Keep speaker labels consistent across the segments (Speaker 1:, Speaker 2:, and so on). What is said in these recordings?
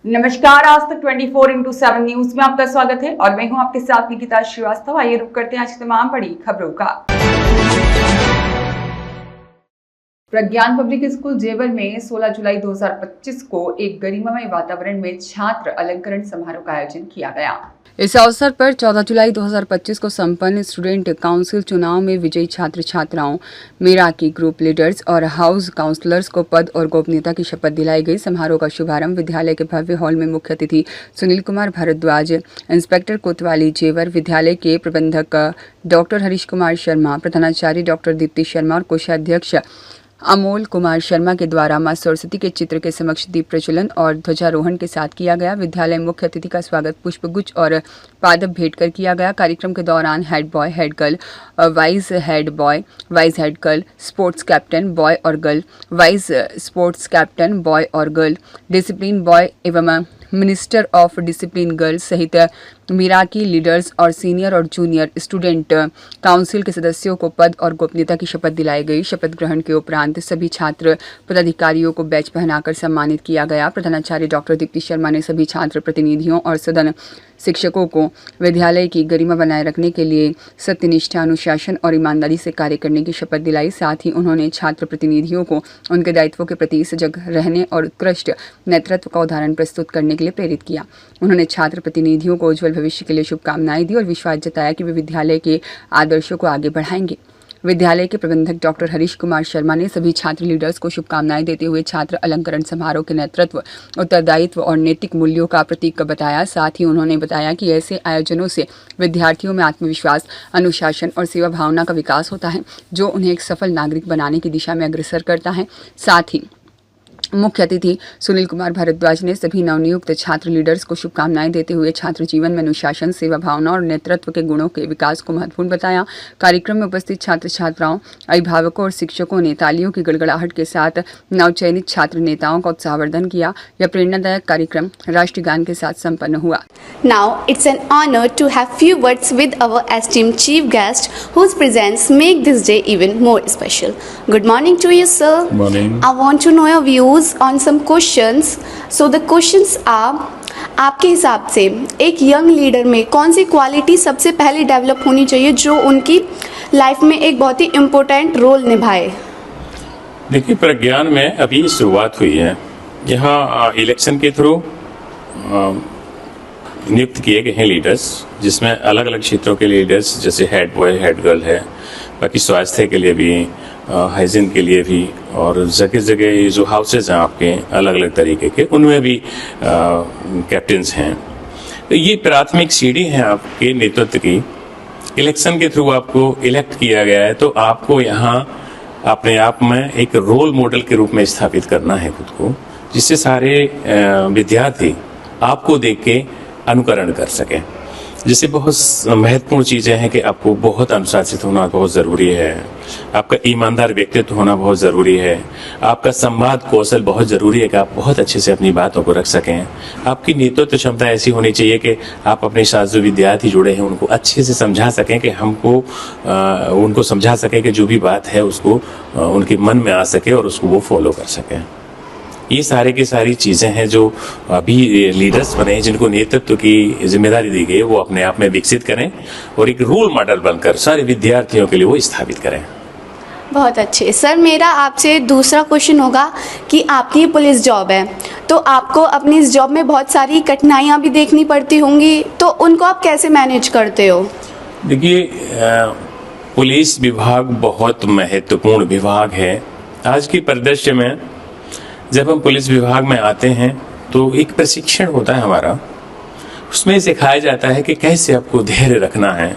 Speaker 1: नमस्कार, आज तक 24/7 न्यूज में आपका स्वागत है और मैं हूं आपके साथ निकिता श्रीवास्तव। आइए रुक करते हैं आज की तमाम बड़ी खबरों का। प्रज्ञान पब्लिक स्कूल जेवर में 16 जुलाई 2025 को एक गरिमामय वातावरण में छात्र अलंकरण समारोह का आयोजन किया गया। इस अवसर पर 14 जुलाई 2025 को संपन्न स्टूडेंट काउंसिल चुनाव में विजयी छात्र छात्राओं, मेराकी ग्रुप लीडर्स और हाउस काउंसलर्स को पद और गोपनीयता की शपथ दिलाई गई। समारोह का शुभारंभ विद्यालय के भव्य हॉल में मुख्य अतिथि सुनील कुमार भारद्वाज, इंस्पेक्टर कोतवाली जेवर, विद्यालय के प्रबंधक डॉक्टर हरीश कुमार शर्मा, प्रधानाचार्य डॉक्टर दीप्ति शर्मा और कोषाध्यक्ष अमोल कुमार शर्मा के द्वारा मां सरस्वती के चित्र के समक्ष दीप प्रज्वलन और ध्वजारोहण के साथ किया गया। विद्यालय मुख्य अतिथि का स्वागत पुष्पगुच्छ और पादप भेंट कर किया गया। कार्यक्रम के दौरान head boy, head girl, vice head boy, vice head girl, sports captain boy और girl, vice sports captain boy और गर्ल, डिसिप्लिन बॉय एवं मिनिस्टर ऑफ डिसिप्लिन गर्ल्स सहित मेराकी लीडर्स और सीनियर और जूनियर स्टूडेंट काउंसिल के सदस्यों को पद और गोपनीयता की शपथ दिलाई गई। शपथ ग्रहण के उपरांत सभी छात्र पदाधिकारियों को बैच पहनाकर सम्मानित किया गया। प्रधानाचार्य डॉक्टर दीप्ति शर्मा ने सभी छात्र प्रतिनिधियों और सदन शिक्षकों को विद्यालय की गरिमा बनाए रखने के लिए सत्यनिष्ठा, अनुशासन और ईमानदारी से कार्य करने की शपथ दिलाई। साथ ही उन्होंने छात्र प्रतिनिधियों को उनके दायित्वों के प्रति सजग रहने और उत्कृष्ट नेतृत्व का उदाहरण प्रस्तुत करने के लिए प्रेरित किया। उन्होंने छात्र प्रतिनिधियों को उज्जवल भविष्य के लिए शुभकामनाएं दी और विश्वास जताया कि वे विद्यालय के आदर्शों को आगे बढ़ाएंगे। विद्यालय के प्रबंधक डॉक्टर हरीश कुमार शर्मा ने सभी छात्र लीडर्स को शुभकामनाएं देते हुए छात्र अलंकरण समारोह के नेतृत्व, उत्तरदायित्व और नैतिक मूल्यों का प्रतीक बताया। साथ ही उन्होंने बताया कि ऐसे आयोजनों से विद्यार्थियों में आत्मविश्वास, अनुशासन और सेवा भावना का विकास होता है, जो उन्हें एक सफल नागरिक बनाने की दिशा में अग्रसर करता है। साथ ही मुख्य अतिथि सुनील कुमार भारद्वाज ने सभी नवनियुक्त छात्र लीडर्स को शुभकामनाएं देते हुए छात्र जीवन में अनुशासन, सेवा भावना और नेतृत्व के गुणों के विकास को महत्वपूर्ण बताया। कार्यक्रम में उपस्थित छात्र छात्राओं, अभिभावकों और शिक्षकों ने तालियों की गड़गड़ाहट के साथ नवचयनित छात्र नेताओं का उत्साहवर्धन किया। यह प्रेरणादायक कार्यक्रम राष्ट्रीय गान के साथ संपन्न हुआ।
Speaker 2: Now it's an honor to have few words with our esteemed chief guest, whose presence make this day even more special. Good morning to you, sir.
Speaker 3: Good morning.
Speaker 2: I want to know your views on some questions. So the questions are, आपके हिसाब से एक young leader में कौन सी quality सबसे पहले develop होनी चाहिए जो उनकी लाइफ में एक बहुत ही इम्पोर्टेंट रोल निभाए?
Speaker 3: देखिए, प्रज्ञान में अभी शुरुआत हुई है। यहाँ इलेक्शन के थ्रू नियुक्त किए गए हैं लीडर्स, जिसमें अलग अलग क्षेत्रों के लीडर्स जैसे हेड बॉय, हेड गर्ल है, बाकी स्वास्थ्य के लिए भी, हाइजीन के लिए भी, और जगह जगह ये जो हाउसेज हैं आपके अलग अलग तरीके के, उनमें भी कैप्टन्स हैं। तो ये प्राथमिक सीढ़ी है आपके नेतृत्व की। इलेक्शन के थ्रू आपको इलेक्ट किया गया है, तो आपको यहाँ अपने आप में एक रोल मॉडल के रूप में स्थापित करना है खुद को, जिससे सारे विद्यार्थी आपको देख के अनुकरण कर सकें। जिससे बहुत महत्वपूर्ण चीज़ें हैं कि आपको बहुत अनुशासित होना बहुत ज़रूरी है, आपका ईमानदार व्यक्तित्व होना बहुत ज़रूरी है, आपका संवाद कौशल बहुत ज़रूरी है कि आप बहुत अच्छे से अपनी बातों को रख सकें। आपकी नेतृत्व क्षमता ऐसी होनी चाहिए कि आप अपने साथ जो विद्यार्थी जुड़े हैं उनको अच्छे से समझा सकें, कि उनको समझा सकें कि जो भी बात है उसको उनके मन में आ सके और उसको वो फॉलो कर सकें। ये सारे की सारी चीज़ें हैं जो अभी लीडर्स बने, जिनको नेतृत्व की जिम्मेदारी दी गई, वो अपने आप में विकसित करें और एक रोल मॉडल बनकर सारे विद्यार्थियों के लिए वो स्थापित करें।
Speaker 2: बहुत अच्छे सर, मेरा आपसे दूसरा क्वेश्चन होगा कि आपकी पुलिस जॉब है, तो आपको अपनी इस जॉब में बहुत सारी कठिनाइयाँ भी देखनी पड़ती होंगी, तो उनको आप कैसे मैनेज करते हो?
Speaker 3: देखिए, पुलिस विभाग बहुत महत्वपूर्ण विभाग है। आज की परिदृश्य में जब हम पुलिस विभाग में आते हैं तो एक प्रशिक्षण होता है हमारा, उसमें सिखाया जाता है कि कैसे आपको धैर्य रखना है।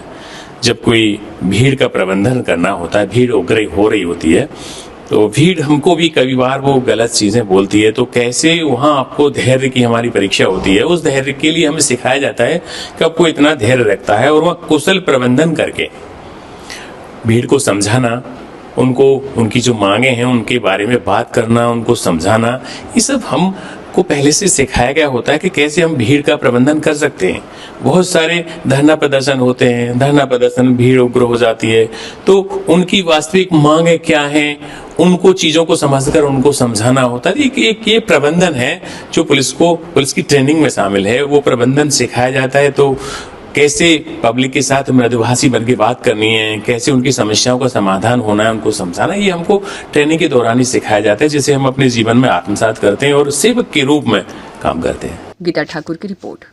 Speaker 3: जब कोई भीड़ का प्रबंधन करना होता है, भीड़ उग्र हो रही होती है, तो भीड़ हमको भी कई बार वो गलत चीज़ें बोलती है, तो कैसे वहाँ आपको धैर्य की हमारी परीक्षा होती है। उस धैर्य के लिए हमें सिखाया जाता है कि आपको इतना धैर्य रखता है, और वह कुशल प्रबंधन करके भीड़ को समझाना, उनको उनकी जो मांगे हैं उनके बारे में बात करना, उनको समझाना, ये सब हम को पहले से सिखाया गया होता है कि कैसे हम भीड़ का प्रबंधन कर सकते हैं। बहुत सारे धरना प्रदर्शन होते हैं, धरना प्रदर्शन भीड़ उग्र हो जाती है, तो उनकी वास्तविक मांगें क्या हैं, उनको चीजों को समझकर उनको समझाना होता है। एक ये प्रबंधन है जो पुलिस की ट्रेनिंग में शामिल है, वो प्रबंधन सिखाया जाता है। तो कैसे पब्लिक के साथ मृदुभाषी बन के बात करनी है, कैसे उनकी समस्याओं का समाधान होना है, उनको समझाना, ये हमको ट्रेनिंग के दौरान ही सिखाया जाता है, जिसे हम अपने जीवन में आत्मसात करते हैं और सेवक के रूप में काम करते हैं।
Speaker 1: गीता ठाकुर की रिपोर्ट।